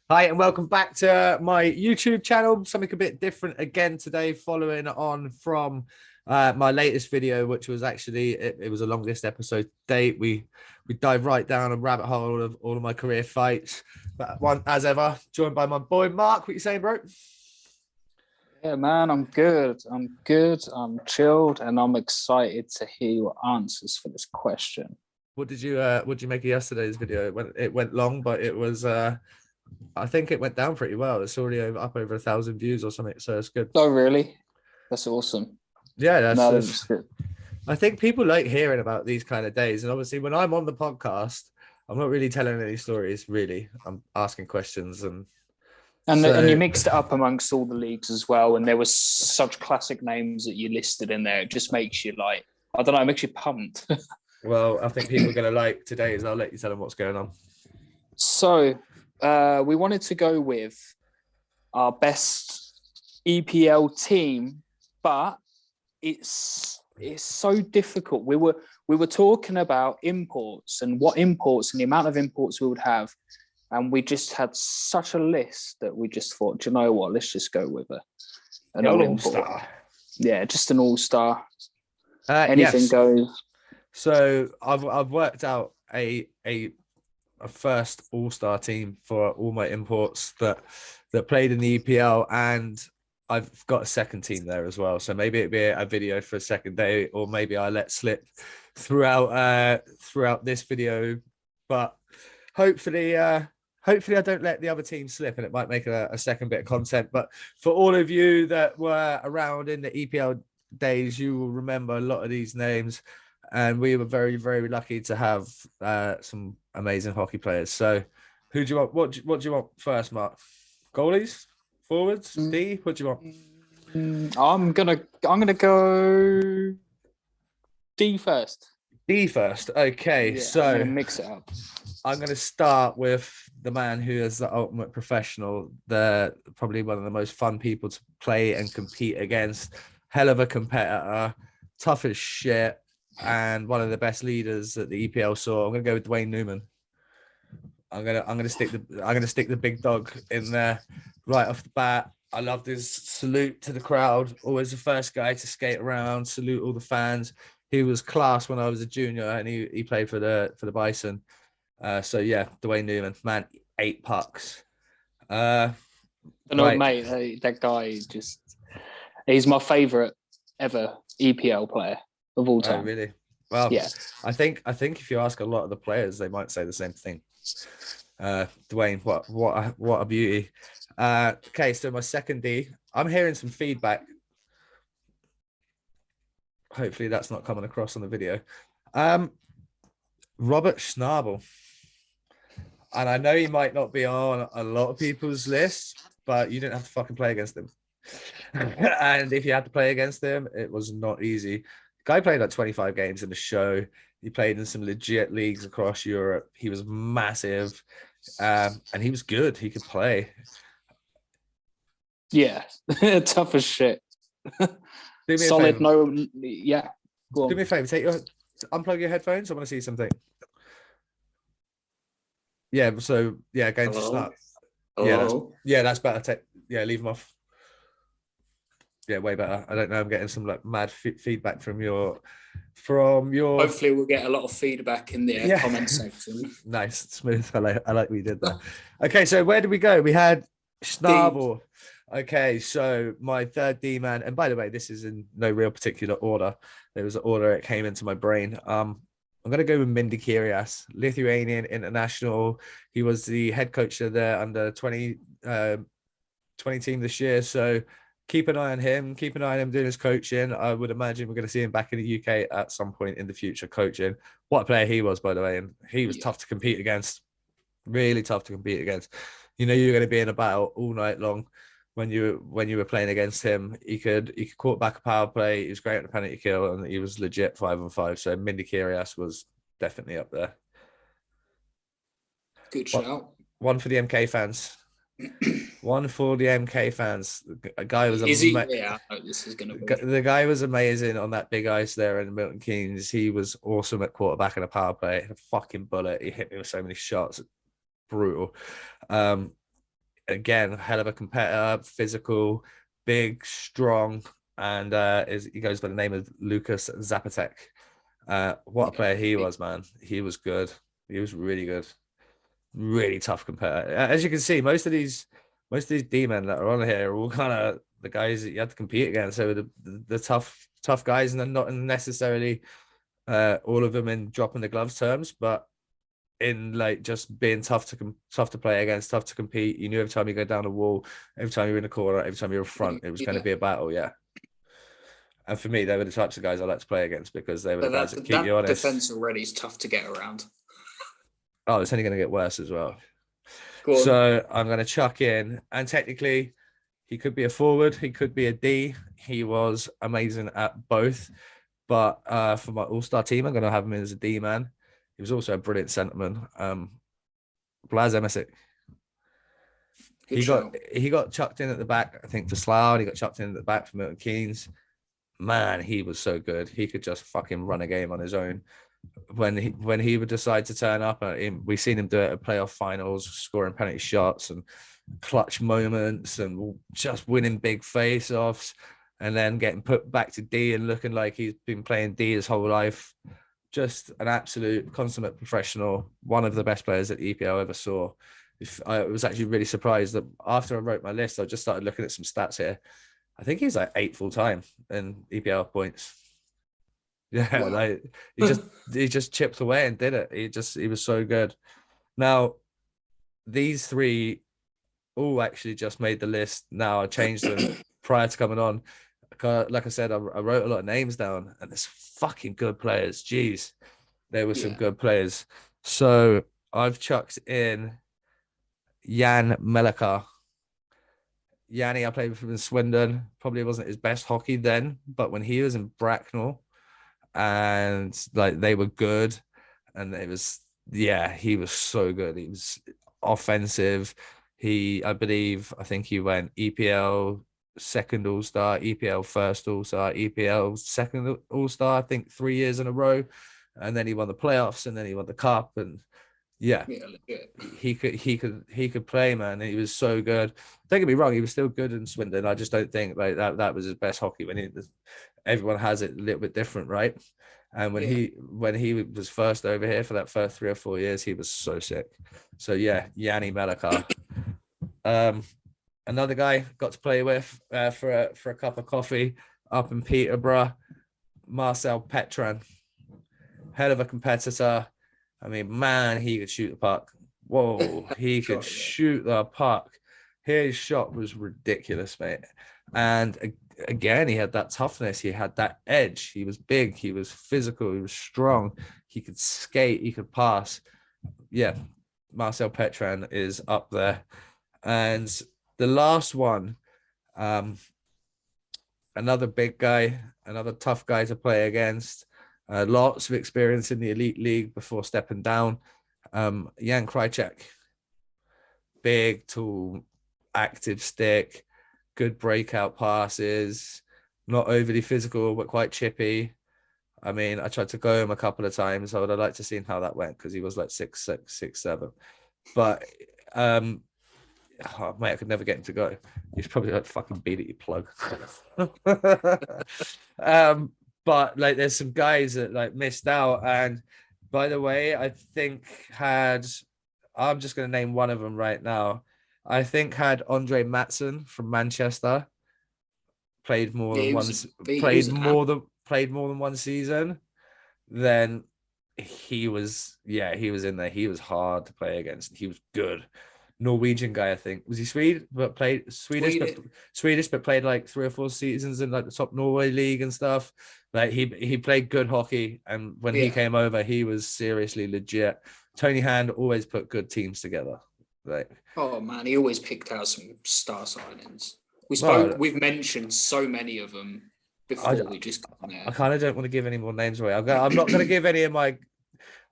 Hi, and welcome back to my YouTube channel. Something a bit different again today, following on from my latest video, which was actually it was a longest episode date. We dive right down a rabbit hole of all of my career fights. But one, as ever, joined by my boy Mark. What you saying, bro? Yeah, man, I'm good. I'm chilled, and I'm excited to hear your answers for this question. What did you make of yesterday's video? It went long, but it was I think it went down pretty well. It's already up over 1,000 views or something, so it's good. Oh, really? That's awesome. Yeah, That's good. I think people like hearing about these kind of days. And obviously, when I'm on the podcast, I'm not really telling any stories, really. I'm asking questions. And you mixed it up amongst all the leagues as well. And there was such classic names that you listed in there. It just makes you like, I don't know, it makes you pumped. Well, I think people are going to like today's. I'll let you tell them what's going on. So we wanted to go with our best EPL team, but it's so difficult. We were talking about imports and what imports and the amount of imports we would have, and we just had such a list that we just thought, do you know what? Let's just go with an all-star. Yeah, just an all-star. Anything goes. So I've worked out a first all-star team for all my imports that played in the EPL, and I've got a second team there as well. So maybe it'd be a video for a second day, or maybe I let slip throughout this video. But hopefully I don't let the other team slip, and it might make a second bit of content. But for all of you that were around in the EPL days, you will remember a lot of these names. And we were very, very lucky to have some amazing hockey players. So who do you want? What do you want first, Mark? Goalies? Forwards? D? What do you want? I'm gonna go D first. D first. Okay, Yeah, so I'm gonna mix it up. I'm gonna start with the man who is the ultimate professional, probably one of the most fun people to play and compete against. Hell of a competitor, tough as shit, and one of the best leaders that the EPL saw. I'm gonna go with Dwayne Newman. I'm gonna stick the big dog in there right off the bat. I loved his salute to the crowd. Always the first guy to skate around, salute all the fans. He was class when I was a junior, and he played for the Bison. So yeah, Dwayne Newman, man, 8 pucks. Mate, that guy he's my favorite ever EPL player of all time. Oh, really? Well, yeah. I think if you ask a lot of the players, they might say the same thing. Dwayne, what a beauty. Okay, so my second D, I'm hearing some feedback. Hopefully that's not coming across on the video. Robert Schnabel. And I know he might not be on a lot of people's lists, but you didn't have to fucking play against him. And if you had to play against him, it was not easy. Guy played like 25 games in the show. He played in some legit leagues across Europe. He was massive, and he was good. He could play. Yeah, tough as shit. Solid. No, yeah. Do me a favor. Unplug your headphones. I want to see something. Yeah. So yeah, going to start. Yeah, that's better. Leave them off. Yeah, way better. I don't know. I'm getting some like mad feedback from your. Hopefully, we'll get a lot of feedback in the comment section. Nice, smooth. I like what you did there. Okay, so where did we go? We had Schnabel. Okay, so my third D man, and by the way, this is in no real particular order. There was an order it came into my brain. I'm gonna go with Mindy Kirias, Lithuanian international. He was the head coach of the under 20 team this year. So keep an eye on him. Keep an eye on him doing his coaching. I would imagine we're going to see him back in the UK at some point in the future coaching. What a player he was, by the way. And he was tough to compete against. Really tough to compete against. You know, you're going to be in a battle all night long when you were playing against him. He could quarterback a power play. He was great at the penalty kill, and he was legit 5-on-5. So Mindy Kirias was definitely up there. Good shout. One for the MK fans. One for the MK fans. A guy was this is gonna be. The guy was amazing on that big ice there in Milton Keynes. He was awesome at quarterback and a power play. A fucking bullet. He hit me with so many shots. Brutal. again, hell of a competitor, physical, big, strong, and he goes by the name of Lucas Zapotec. What a player he was, man. He was good. He was really good. Really tough competitor. As you can see, most of these D-men that are on here are all kind of the guys that you have to compete against. So the tough guys, and then not necessarily all of them in dropping the gloves terms, but in like just being tough to play against, tough to compete. You knew every time you go down the wall, every time you're in the corner, every time you're in front, it was going to be a battle. Yeah. And for me, they were the types of guys I like to play against because they were the guys that keep you honest. Defense already is tough to get around. Oh, it's only going to get worse as well. So I'm going to chuck in, and technically, he could be a forward, he could be a D. He was amazing at both, but for my all-star team, I'm going to have him as a D man. He was also a brilliant centerman. Blaz Emesic. He got chucked in at the back, I think, for Slough. He got chucked in at the back for Milton Keynes. Man, he was so good. He could just fucking run a game on his own. When he would decide to turn up, we've seen him do it at playoff finals, scoring penalty shots and clutch moments, and just winning big face-offs, and then getting put back to D and looking like he's been playing D his whole life. Just an absolute consummate professional, one of the best players that the EPL ever saw. I was actually really surprised that after I wrote my list, I just started looking at some stats here. I think he's like 8 full-time in EPL points. Yeah, wow. Like he just chipped away and did it. He was so good. Now, these 3 all actually just made the list. Now I changed them prior to coming on. Like I said, I wrote a lot of names down, and there's fucking good players. Jeez, there were some good players. So I've chucked in Jan Melika. Yanni, I played with him in Swindon. Probably wasn't his best hockey then, but when he was in Bracknell, and like they were good, and it was he was so good. He was offensive. I think he went EPL second All-Star, EPL first All-Star, EPL second All-Star, I think 3 years in a row, and then he won the playoffs, and then he won the cup, and he could play, man. He was so good. Don't get me wrong, he was still good in Swindon. I just don't think like that was his best hockey. When everyone has it a little bit different, right? And when he was first over here for that first 3 or 4 years, he was so sick. So Yanni Melika. Another guy got to play with for a cup of coffee up in Peterborough, Marcel Petran. Hell of a competitor. I mean, man, he could shoot the puck. Whoa, he could shoot the puck. His shot was ridiculous, mate. And again, he had that toughness. He had that edge. He was big. He was physical. He was strong. He could skate. He could pass. Yeah, Marcel Petran is up there. And the last one, another big guy, another tough guy to play against. Lots of experience in the elite league before stepping down. Jan Krajcek, big, tall, active stick, good breakout passes, not overly physical, but quite chippy. I mean, I tried to go him a couple of times. I would have liked to see how that went because he was like 6'6", 6'7". But mate, I could never get him to go. He's probably like fucking beat it, you plug. But like, there's some guys that like missed out. And by the way, I'm just going to name one of them right now. I think had Andre Matson from Manchester played more than one season. Then he was in there. He was hard to play against. He was good. Norwegian guy, I think. Was he Swedish, but played like 3 or 4 seasons in like the top Norway league and stuff. Like he played good hockey, and when he came over, he was seriously legit. Tony Hand always put good teams together. Like, oh man, he always picked out some star signings. We've mentioned so many of them before. We just got there. I kind of don't want to give any more names away. I'm not going to give any of my.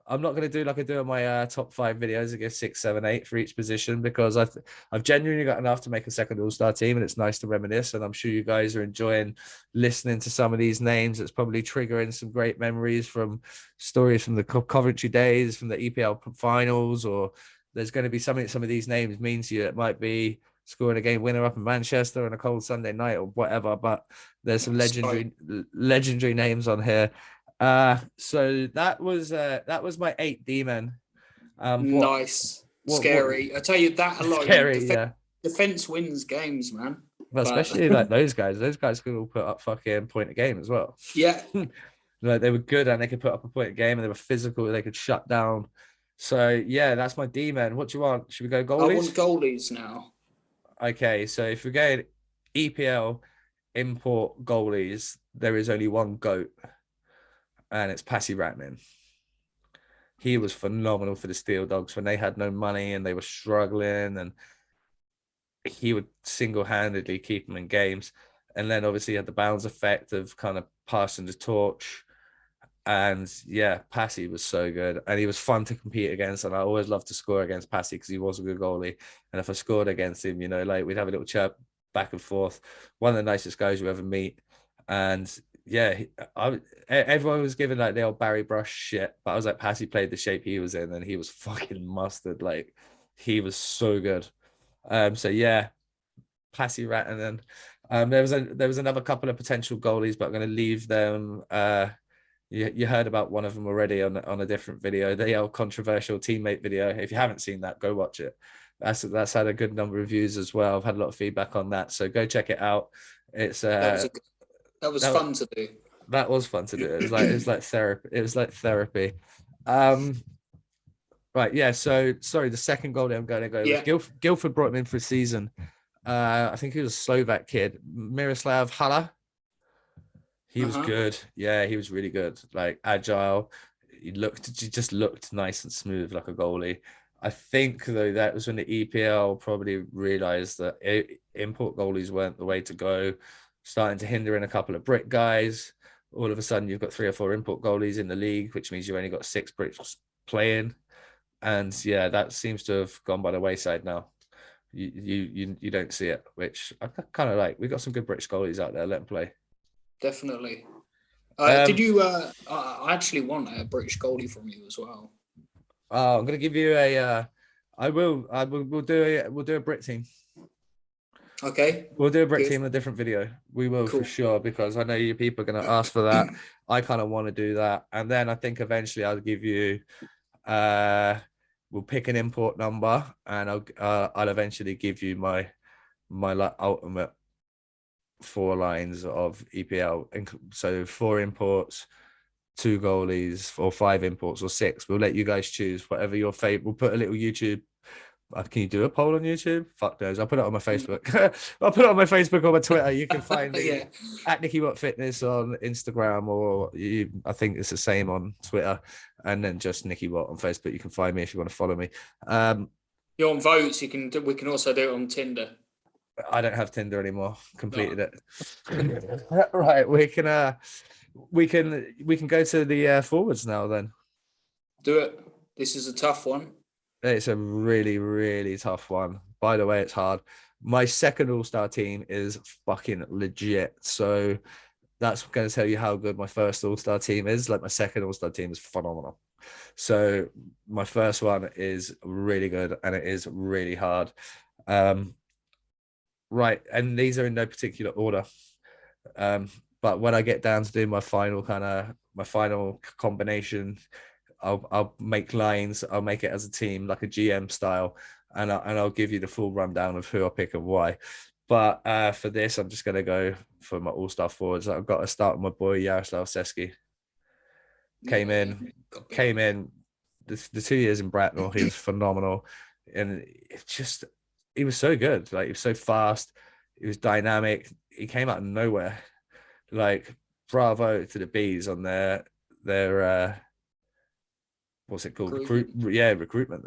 I'm not going to do like I do on my top 5 videos. I give 6, 7, 8 for each position because I've genuinely got enough to make a second All-Star team, and it's nice to reminisce. And I'm sure you guys are enjoying listening to some of these names. It's probably triggering some great memories from stories from the Coventry days, from the EPL finals, or there's going to be something some of these names mean to you. It might be scoring a game winner up in Manchester on a cold Sunday night or whatever, but there's some legendary names on here. So that was my 8 D-men. Nice. Scary. I tell you that alone. Scary, Defense wins games, man. Well, especially like those guys. Those guys could all put up fucking point a game as well. Yeah. Like they were good and they could put up a point a game and they were physical. They could shut down. So yeah, that's my D-men. What do you want? Should we go goalies? I want goalies now. Okay, so if we're going EPL import goalies, there is only one GOAT, and it's Patsy Ratman. He was phenomenal for the Steel Dogs when they had no money and they were struggling, and he would single-handedly keep them in games. And then obviously he had the bounce effect of kind of passing the torch. And yeah, Patsy was so good, and he was fun to compete against. And I always loved to score against Patsy because he was a good goalie. And if I scored against him, you know, like we'd have a little chirp back and forth. One of the nicest guys you ever meet. And yeah, everyone was giving like the old Barry Brush shit, but I was like, Patsy played the shape he was in, and he was fucking mustard. Like he was so good. So yeah, Patsy Rat, and then there was another couple of potential goalies, but I'm going to leave them. You heard about one of them already on a different video, the old controversial teammate video. If you haven't seen that, go watch it. That's had a good number of views as well. I've had a lot of feedback on that, so go check it out. It's that was fun to do. That was fun to do. It was like therapy. It was like therapy. Right, yeah. So sorry, the second goalie I'm going to go with. Guildford brought him in for a season. I think he was a Slovak kid, Miroslav Hala. He was good. Yeah, he was really good. Like agile. He just looked nice and smooth like a goalie. I think though that was when the EPL probably realized that import goalies weren't the way to go, starting to hinder in a couple of Brit guys. All of a sudden you've got 3 or 4 import goalies in the league, which means you've only got 6 Brits playing. And yeah, that seems to have gone by the wayside now. You don't see it, which I kind of like. We've got some good British goalies out there. Let them play. Definitely. Did you? I actually want a British goalie from you as well. Oh, I'm gonna give you a. We'll do a Brit team. Okay. We'll do a Brit team in a different video. We will for sure, because I know you people are gonna ask for that. I kind of want to do that, and then I think eventually I'll give you. We'll pick an import number, and I'll eventually give you my like ultimate 4 lines of EPL. So 4 imports, 2 goalies, or 5 imports, or 6. We'll let you guys choose whatever your favorite. We'll put a little YouTube. Can you do a poll on YouTube? Fuck those. I'll put it on my Facebook. I'll put it on my Facebook or my Twitter. You can find me at Nicky Watt Fitness on Instagram, or I think it's the same on Twitter, and then just Nicky Watt on Facebook. You can find me if you want to follow me. You're on votes. We can also do it on Tinder. I don't have Tinder anymore. Completed it. Right, we can go to the forwards now. Then do it. This is a tough one. It's a really, really tough one. By the way, it's hard. My second All-Star team is fucking legit. So that's going to tell you how good my first All-Star team is. Like my second All-Star team is phenomenal. So my first one is really good, and it is really hard. Right, and these are in no particular order. But when I get down to do my final combination, I'll make lines. I'll make it as a team, like a GM style, and I'll give you the full rundown of who I pick and why. But for this, I'm just going to go for my all-star forwards. I've got to start with my boy Jaroslav Seski. Came in. The 2 years in Bracknell, he was phenomenal, and he was so good. Like he was so fast. He was dynamic. He came out of nowhere. Like bravo to the Bees on their what's it called? Recruitment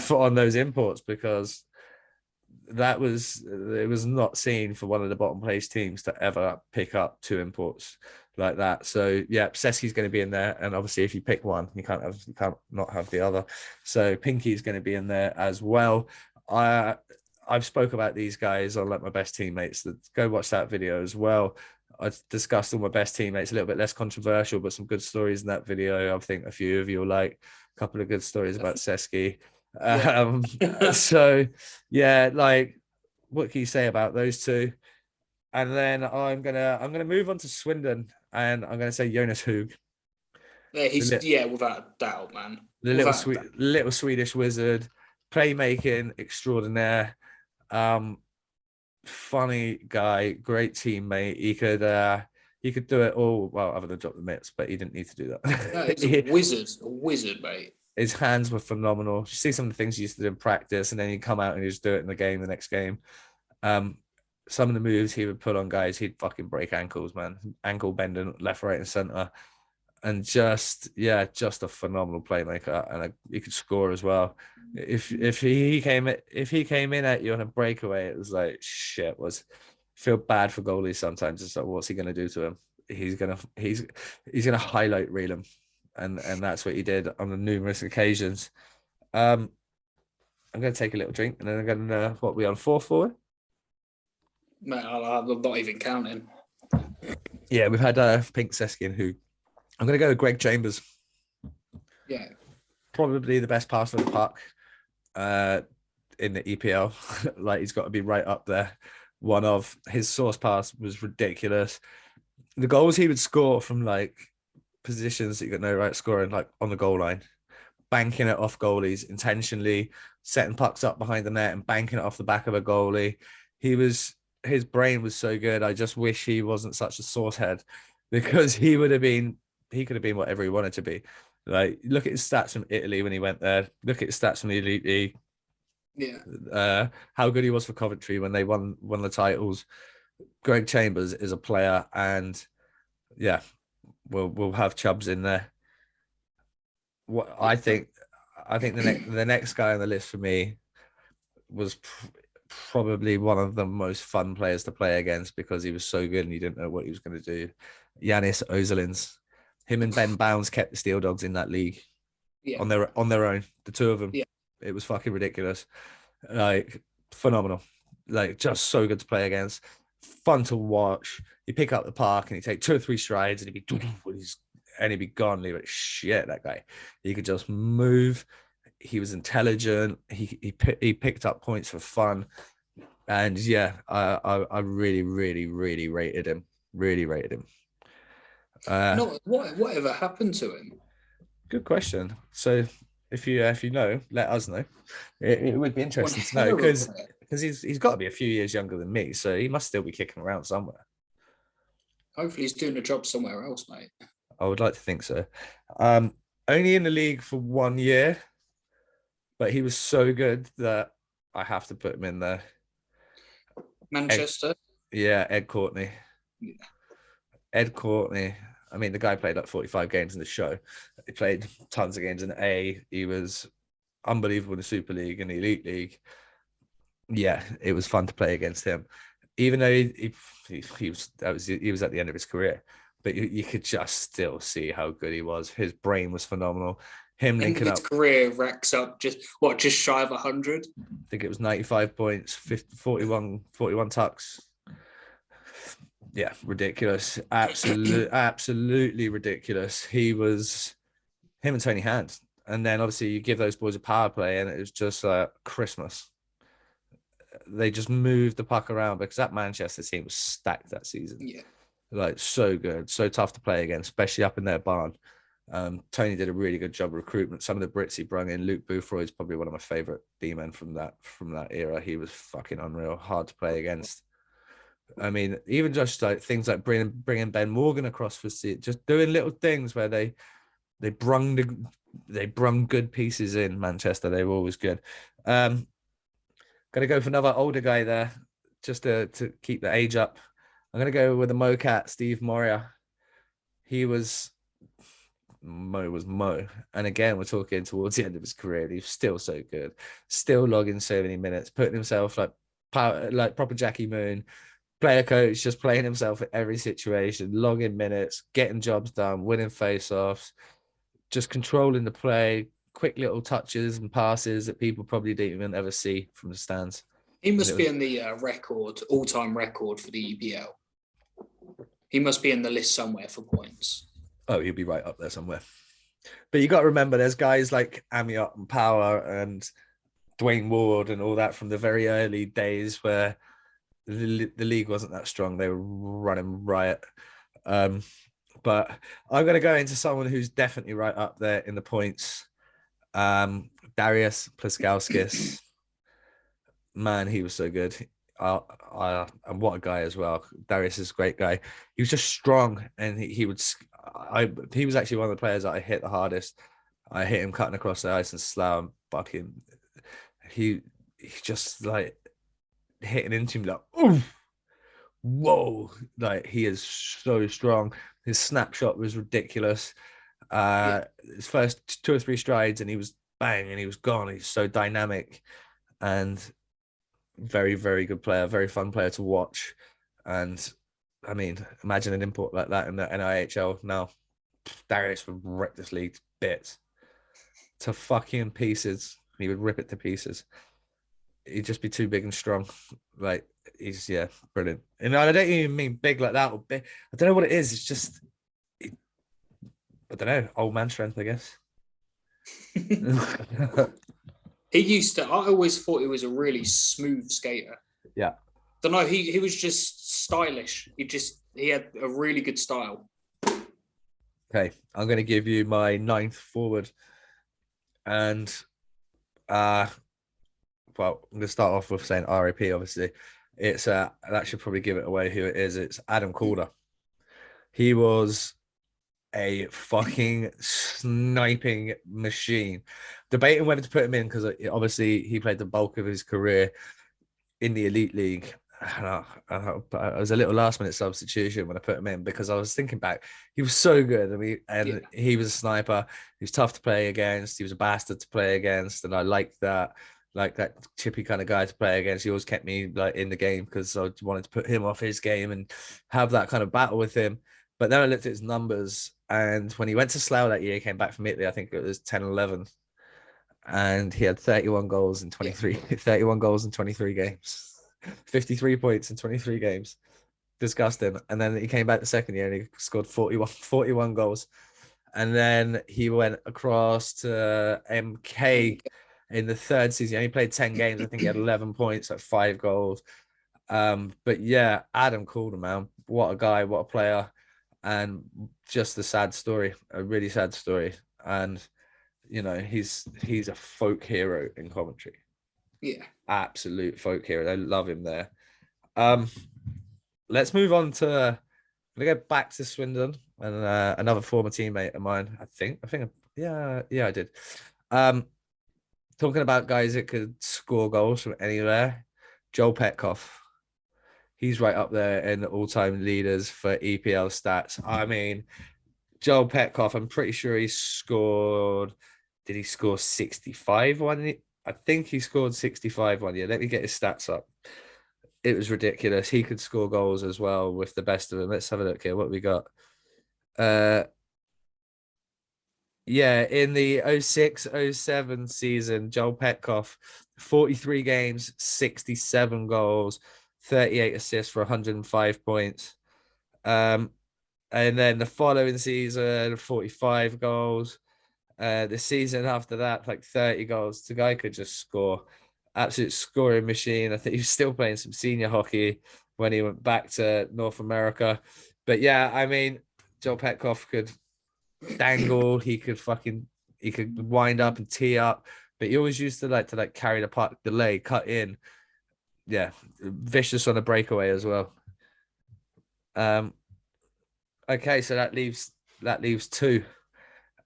on those imports, because it was not seen for one of the bottom place teams to ever pick up 2 imports like that. So yeah, Seski's going to be in there, and obviously if you pick one, you can't not have the other. So Pinky's going to be in there as well. I've spoke about these guys on like my best teammates. Go watch that video as well. I discussed all my best teammates, a little bit less controversial, but some good stories in that video. I think a few of you will like a couple of good stories about Seski. Um, so yeah, like what can you say about those two? And then I'm gonna move on to Swindon, and I'm gonna say Jonas Hoog, Yeah, the, without a doubt, man. the Without a doubt. little Swedish wizard, playmaking extraordinaire, um, funny guy, great teammate. He could do it all. Well, other than drop the mitts, but he didn't need to do No, that. he's a wizard, mate. His hands were phenomenal. You see some of the things he used to do in practice, and then he'd come out and he'd just do it in the game the next game. Um, some of the moves he would put on guys, he'd fucking break ankles, man. Ankle bending left, right, and center. And just a phenomenal playmaker, and he could score as well. If he came in at you on a breakaway, it was like shit. Feel bad for goalies sometimes. It's like, what's he gonna do to him? He's gonna highlight reel him, and that's what he did on the numerous occasions. I'm gonna take a little drink, and then I'm gonna what we on 4-4. Mate, I'm not even counting. Yeah, we've had Pink Seskin, who I'm gonna go with Greg Chambers. Yeah, probably the best passer in the park in the EPL. Like he's got to be right up there. One of his source pass was ridiculous. The goals he would score from like positions that you got no right scoring, like on the goal line, banking it off goalies intentionally, setting pucks up behind the net and banking it off the back of a goalie. His brain was so good. I just wish he wasn't such a source head, because he could have been whatever he wanted to be. Like, look at his stats from Italy when he went there. Look at his stats from the Elite League. Yeah. How good he was for Coventry when they won the titles. Greg Chambers is a player, and yeah, we'll have Chubbs in there. What I think the next guy on the list for me was probably one of the most fun players to play against, because he was so good and you didn't know what he was going to do. Yanis Ozilins. Him and Ben Bounds kept the Steel Dogs in that league on their own. The two of them. Yeah. It was fucking ridiculous. Like, phenomenal. Like, just so good to play against. Fun to watch. You pick up the park and you take 2 or 3 strides and he'd be gone. Leave it. Shit, that guy. He could just move. He was intelligent. He picked up points for fun. And yeah, I really, really, really rated him. Really rated him. Whatever happened to him? Good question. So if you know, let us know. It would be interesting to know, because he's got to be a few years younger than me, so he must still be kicking around somewhere. Hopefully he's doing a job somewhere else, mate. I would like to think so. Only in the league for 1 year, but he was so good that I have to put him in there. Manchester? Ed Courtney. Yeah. Ed Courtney. I mean, the guy played like 45 games in the show. He played tons of games in A. He was unbelievable in the Super League and the Elite League. Yeah, it was fun to play against him. Even though he was at the end of his career, but you could just still see how good he was. His brain was phenomenal. Him linking up. His career racks up just shy of 100. I think it was 95 points, 41 tucks. Yeah, ridiculous. Absolutely ridiculous. Him and Tony Hand. And then obviously you give those boys a power play and it was just Christmas. They just moved the puck around, because that Manchester team was stacked that season. Yeah. Like, so good, so tough to play against, especially up in their barn. Tony did a really good job of recruitment. Some of the Brits he brought in. Luke Boothroyd's probably one of my favorite D-men from that era. He was fucking unreal, hard to play against. I mean, even just like things like bringing Ben Morgan across for just doing little things where they brung good pieces in Manchester. They were always good. Gonna go for another older guy there, just to keep the age up. I'm gonna go with the Mo-Cat, Steve Moriah. Mo was Mo. And again, we're talking towards the end of his career. He's still so good, still logging so many minutes, putting himself like proper Jackie Moon, player coach, just playing himself at every situation, logging minutes, getting jobs done, winning face-offs, just controlling the play, quick little touches and passes that people probably didn't even ever see from the stands. He must be in the all-time record for the EPL. He must be in the list somewhere for points. Oh, he'll be right up there somewhere. But you got to remember, there's guys like Amiot and Power and Dwayne Ward and all that from the very early days where the league wasn't that strong. They were running riot. But I'm going to go into someone who's definitely right up there in the points. Darius Plaskowskis. Man, he was so good. And what a guy as well. Darius is a great guy. He was just strong, and he was actually one of the players that I hit the hardest. I hit him cutting across the ice and slam fucking. He just like hitting into him like, ooh, whoa, like he is so strong. His snapshot was ridiculous. His first 2 or 3 strides and he was bang and he was gone. He's so dynamic and very, very good player, very fun player to watch. And I mean, imagine an import like that in the NIHL now. Darius would rip this league to bits, to fucking pieces. He would rip it to pieces. He'd just be too big and strong. Like he's brilliant. And I don't even mean big like that or big. I don't know what it is. It's just I don't know, old man strength, I guess. He used to. I always thought he was a really smooth skater. Yeah. Don't know. He was just stylish. He had a really good style. Okay, I'm going to give you my 9th forward, and well, I'm going to start off with saying RIP. Obviously, it's that should probably give it away who it is. It's Adam Calder. He was a fucking sniping machine. Debating whether to put him in because obviously he played the bulk of his career in the Elite League. I was a little last-minute substitution when I put him in because I was thinking back. He was so good. I mean, he was a sniper. He was tough to play against. He was a bastard to play against, and I liked that. Like that chippy kind of guy to play against. He always kept me like in the game because I wanted to put him off his game and have that kind of battle with him. But then I looked at his numbers, and when he went to Slough that year, he came back from Italy. I think it was 10-11, and he had 31 goals in 31 goals in 23 games, 53 points in 23 games. Disgusting. And then he came back the second year and he scored 41 goals. And then he went across to MK in the third season. He only played 10 games. I think he had 11 points, like 5 goals. But yeah, Adam Calder, man. What a guy, what a player. And just a sad story, a really sad story. And, you know, he's a folk hero in Coventry. Yeah. Absolute folk hero. They love him there. Let's move on to, I'm going to go back to Swindon and another former teammate of mine, I think, I did. Talking about guys that could score goals from anywhere, Joel Petkoff. He's right up there in the all-time leaders for EPL stats. I mean, Joel Petkoff, I'm pretty sure he scored. Did he score 65 one year? I think he scored 65 one year. Let me get his stats up. It was ridiculous. He could score goals as well with the best of them. Let's have a look here. What we got? In the 06-07 season, Joel Petkoff, 43 games, 67 goals, 38 assists for 105 points. And then the following season, 45 goals. The season after that, like 30 goals. The guy could just score. Absolute scoring machine. I think he was still playing some senior hockey when he went back to North America. But yeah, I mean, Joel Petkoff could dangle. He could wind up and tee up. But he always used to carry the puck, delay, cut in. Yeah, vicious on a breakaway as well. Okay, so that leaves 2,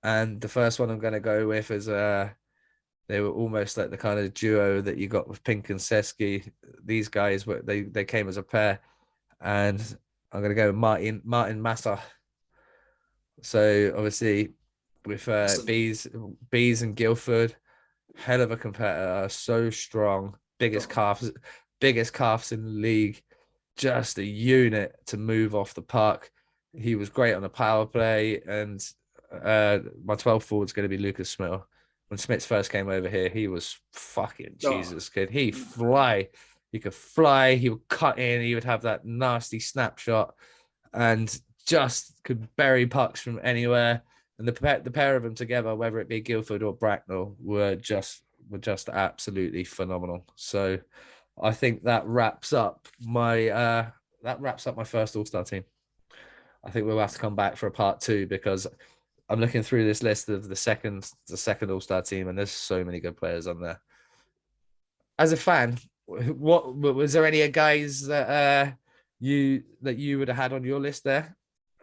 and the first one I'm going to go with is they were almost like the kind of duo that you got with Pink and Seski. These guys they came as a pair, and I'm going to go with Martin Massa. So obviously with Bees and Guildford, hell of a competitor, so strong, biggest calves in the league, just a unit to move off the puck. He was great on the power play, and my 12th forward is going to be Lucas Smith. When Smith first came over here, he was fucking Jesus, kid. He could fly, he would cut in, he would have that nasty snapshot and just could bury pucks from anywhere. And the pair of them together, whether it be Guildford or Bracknell, were just absolutely phenomenal. So I think that wraps up my first All-Star team. I think we'll have to come back for a part 2 because I'm looking through this list of the second All-Star team, and there's so many good players on there. As a fan, what was there any guys that you would have had on your list there?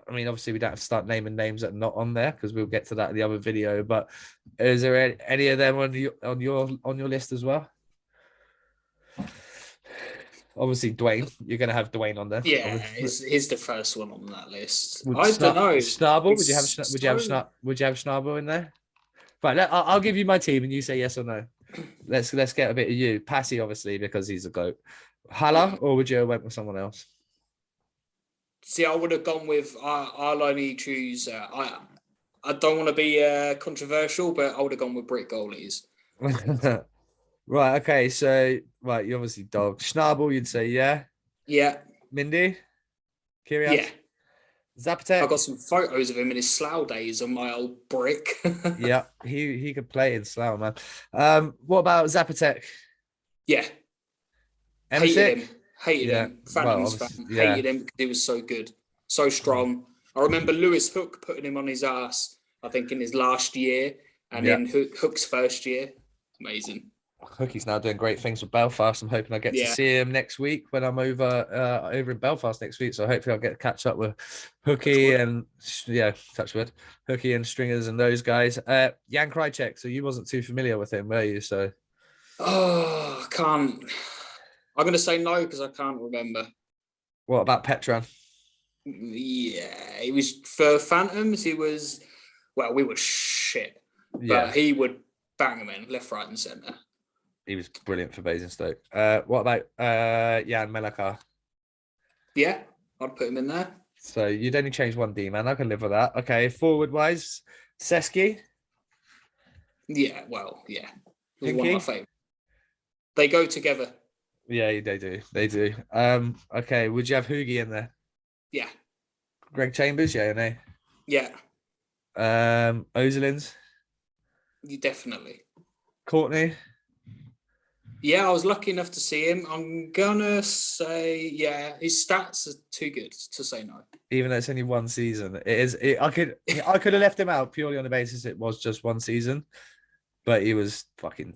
I mean, obviously we don't have to start naming names that are not on there because we'll get to that in the other video. But is there any of them on your list as well? Obviously, Dwayne. You're going to have Dwayne on there. Yeah, he's the first one on that list. Don't know. Schnabel? Would you have Schnabel in there? Right, I'll give you my team and you say yes or no. Let's get a bit of you. Patsy, obviously, because he's a goat. Hala, or would you have went with someone else? See, I would have gone with. I'll only choose. I don't want to be controversial, but I would have gone with brick goalies. Right. Okay. So, right, you obviously dog Schnabel. You'd say yeah. Yeah. Mindy. Kiriak. Yeah. Zapotec. I got some photos of him in his Slough days on my old brick. Yeah, he could play in Slough, man. What about Zapotec? Yeah. Hated him. Phantoms fan. Yeah. Hated him because he was so good, so strong. I remember Lewis Hook putting him on his ass, I think in his last year, and then Hook's first year. Amazing. Hookie's now doing great things with Belfast. I'm hoping I get to see him next week when I'm over in Belfast next week. So hopefully I'll get to catch up with Hookie and Hookie and Stringers and those guys. Jan Krajcek. So you wasn't too familiar with him, were you? So I can't. I'm going to say no because I can't remember. What about Petran? Yeah, he was for Phantoms. He was we were shit, but he would bang him in left, right, and centre. He was brilliant for Basingstoke. What about Jan Melakar? Yeah, I'd put him in there. So you'd only change one D, man. I can live with that. Okay, forward-wise, Seski? Yeah, well, yeah. Pinky? One of my favourites. They go together. Yeah, they do. They do. Okay, would you have Hoogie in there? Yeah. Greg Chambers, yeah or no? Yeah. Ozelins? Definitely. Courtney? Yeah, I was lucky enough to see him. I'm gonna say, his stats are too good to say no. Even though it's only one season, I could have left him out purely on the basis it was just one season, but he was fucking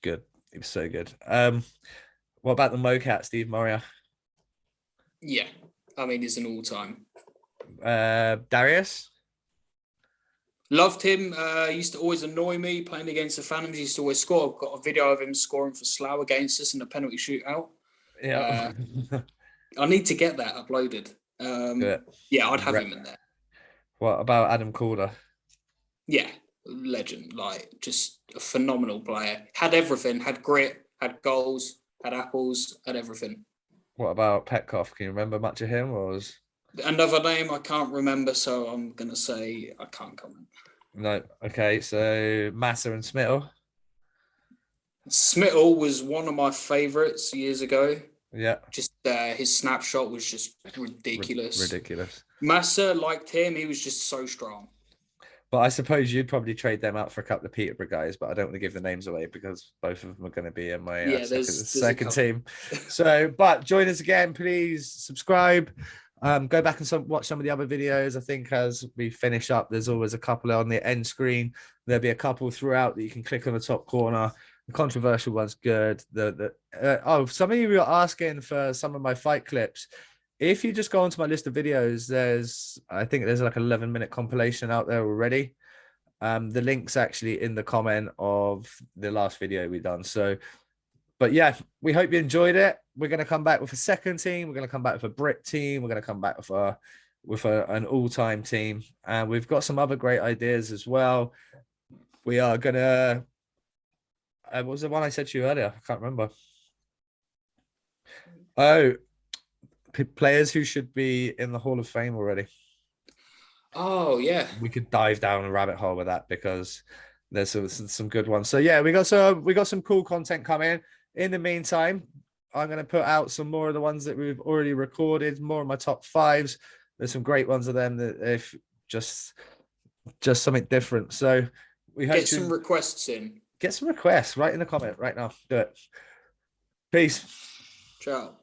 good. He was so good. What about the Mocat, Steve Moriah? Yeah, I mean he's an all-time. Darius? Loved him. Used to always annoy me playing against the Phantoms. He used to always score. I've got a video of him scoring for Slough against us in a penalty shootout. Yeah. I need to get that uploaded. Yeah, I'd have him in there. What about Adam Calder? Yeah, legend. Like, just a phenomenal player. Had everything. Had grit. Had goals. Had apples. Had everything. What about Petkoff? Can you remember much of him? Or was... Another name I can't remember, so I'm going to say I can't comment. No. Okay, so Massa and Smittle. Smittle was one of my favourites years ago. Yeah. Just his snapshot was just ridiculous. Ridiculous. Massa, liked him. He was just so strong. But I suppose you'd probably trade them out for a couple of Peterborough guys, but I don't want to give the names away because both of them are going to be in my second team. So, but join us again, please subscribe. Go back and watch some of the other videos. I think as we finish up, there's always a couple on the end screen. There'll be a couple throughout that you can click on the top corner. The controversial one's good. Some of you were asking for some of my fight clips. If you just go onto my list of videos, I think there's like an 11-minute compilation out there already. The link's actually in the comment of the last video we done. So, but yeah, we hope you enjoyed it. We're going to come back with a second team. We're going to come back with a brick team. We're going to come back with an all-time team. And we've got some other great ideas as well. We are going to... what was the one I said to you earlier? I can't remember. Oh, players who should be in the Hall of Fame already. Oh, yeah. We could dive down a rabbit hole with that because there's some good ones. So yeah, we got some cool content coming. In the meantime, I'm going to put out some more of the ones that we've already recorded, more of my top fives. There's some great ones of them that if just just something different. So we hope Get some requests in. Get some requests. Write in the comment right now. Do it. Peace. Ciao.